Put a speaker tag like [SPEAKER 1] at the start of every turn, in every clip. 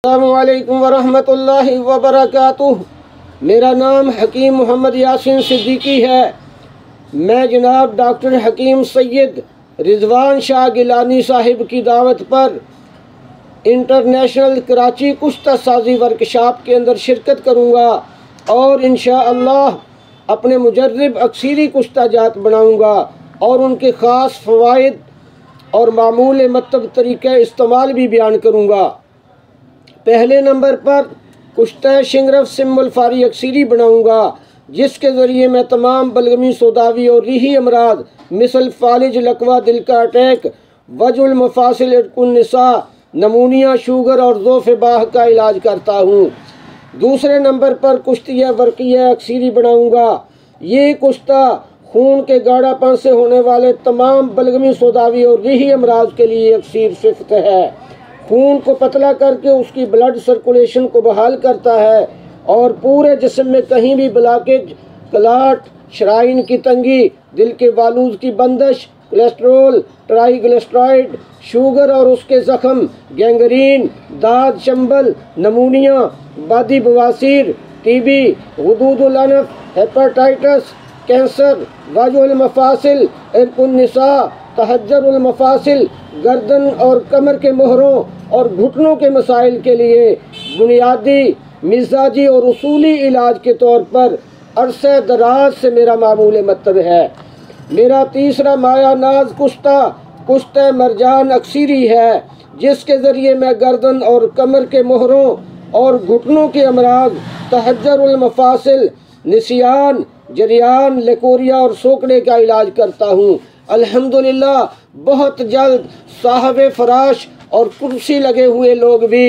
[SPEAKER 1] अस्सलामुअलैकुम वरहमतुल्लाहि वबरकातुह। मेरा नाम हकीम मोहम्मद यासीन सिद्दीकी है। मैं जनाब डॉक्टर हकीम सैयद रिजवान शाह गिलानी साहिब की दावत पर इंटरनेशनल कराची कुश्ता साजी वर्कशॉप के अंदर शिरकत करूँगा और इंशाअल्लाह अपने मुजर्रिब अक्सीरी कुश्ता जात बनाऊँगा और उनके ख़ास फ़वाइद और मामूल मतलब तरीक़े इस्तेमाल भी बयान करूँगा। पहले नंबर पर कुश्ता शिंगरफ सिम्बल फारी अक्सीरी बनाऊँगा, जिसके ज़रिए मैं तमाम बलगमी सौदावी और रीही अमराज मिसल फालिज लकवा दिल का अटैक वजुल मफासिल इरकुन्निसा नमूनिया शुगर और ज़ोफ़ बाह का इलाज करता हूँ। दूसरे नंबर पर कुश्तिया वर्किया अक्सीरी बनाऊँगा। ये कुश्ता खून के गाढ़ापन से होने वाले तमाम बलगमी सौदावी और रीही अमराज के लिए अक्सीर सिफ्त है। खून को पतला करके उसकी ब्लड सर्कुलेशन को बहाल करता है और पूरे जिस्म में कहीं भी ब्लॉकेज, क्लाट, शराइन की तंगी, दिल के बालूज की बंदिश, कोलेस्ट्रोल, ट्राइग्लिसराइड, शुगर और उसके ज़ख्म, गैंग्रीन, दाद चंबल, नमूनिया, बादी बवासीर, टीबी, गुदूदुल अनफ, हेपेटाइटिस, कैंसर, वाजुल मफासिल, इरकुन्निसा, तहज्जुरुल मफासिल, गर्दन और कमर के मोहरों और घुटनों के मसाइल के लिए बुनियादी, मिजाजी और उसूली इलाज के तौर पर अरसे दराज से मेरा मामूल मतलब है। मेरा तीसरा माया नाज कुश्ता मरजान अक्सीरी है, जिसके ज़रिए मैं गर्दन और कमर के मोहरों और घुटनों के अमराज, तहज्जुरुल मफासिल, निसियान, जरियान, लेकोरिया और सोकड़े का इलाज करता हूँ। अल्हम्दुलिल्लाह बहुत जल्द साहब फराश और कुर्सी लगे हुए लोग भी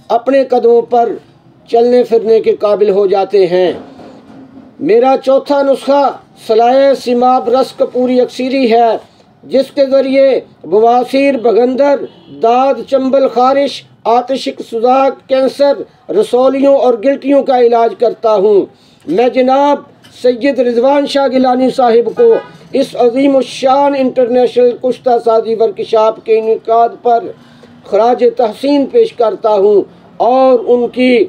[SPEAKER 1] अपने कदमों पर चलने फिरने के काबिल हो जाते हैं। मेरा चौथा नुस्खा सलाए सिमाब रस कपूरी अक्सीरी है, जिसके ज़रिए बवासीर, बगंदर, दाद चंबल, खारिश, आतिशिक सुजाक, कैंसर, रसौलियों और गिल्टियों का इलाज करता हूँ। मैं जनाब सैयद रिजवान शाह गिलानी साहिब को इस अजीम शान इंटरनेशनल कुश्ता साजी वर्कशॉप के इनेकाद पर खराज तहसीन पेश करता हूँ और उनकी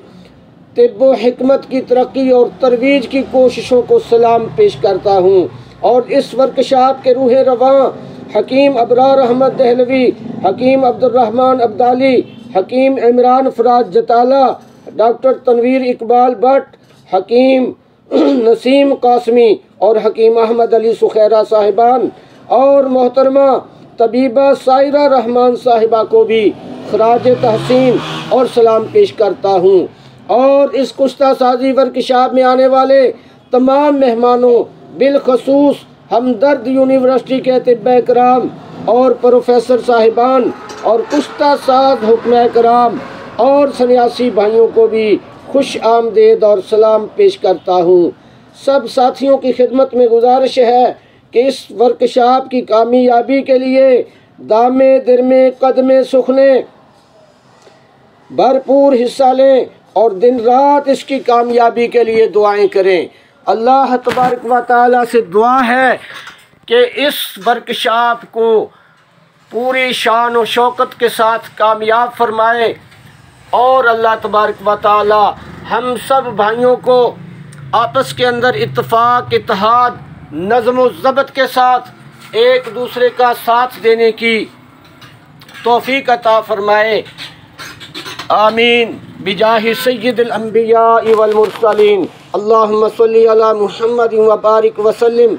[SPEAKER 1] तिब्बो हिकमत की तरक्की और तरवीज की कोशिशों को सलाम पेश करता हूँ। और इस वर्कशॉप के रूह रवां हकीम अबरार अहमद दहलवी, हकीम अब्दुर्रहमान अब्दाली, हकीम इमरान फराज जताला, डॉक्टर तनवीर इकबाल भट्ट, हकीम नसीम कासमी और हकीम अहमद अली सुखैरा साहिबान और मोहतरमा तबीबा सायरा रहमान साहिबा को भी खराज तहसीन और सलाम पेश करता हूँ। और इस कुश्ता साजी वर्कशॉप में आने वाले तमाम मेहमानों, बिलखसूस हमदर्द यूनिवर्सिटी के तिब्बे कराम और प्रोफेसर साहिबान और कुश्ता साज हुक्म कराम और सन्यासी भाइयों को भी खुश आमदेद और सलाम पेश करता हूँ। सब साथियों की खिदमत में गुजारिश है कि इस वर्कशॉप की कामयाबी के लिए दामे दिरमे कदमे सुखने भरपूर हिस्सा लें और दिन रात इसकी कामयाबी के लिए दुआएं करें। अल्लाह तबारक व तआला से दुआ है कि इस वर्कशॉप को पूरी शान और शौकत के साथ कामयाब फरमाए और अल्लाह तबारक व तआला हम सब भाइयों को आपस के अंदर इत्तफाक, इत्तेहाद, नज़्म व ज़ब्त के साथ एक दूसरे का साथ देने की तौफ़ीक़ अता फरमाए। आमीन बिजाहि सय्यिदिल अंबिया वल मुरसलीन। अल्लाहुम्मा सल्लि अला मुहम्मद व बारिक व सल्लिम।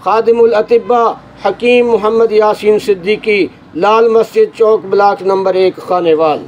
[SPEAKER 1] खादिमुल अतिब्बा हकीम मोहम्मद यासीन सिद्दीकी, लाल मस्जिद चौक, ब्लॉक नंबर 1, खानेवाल।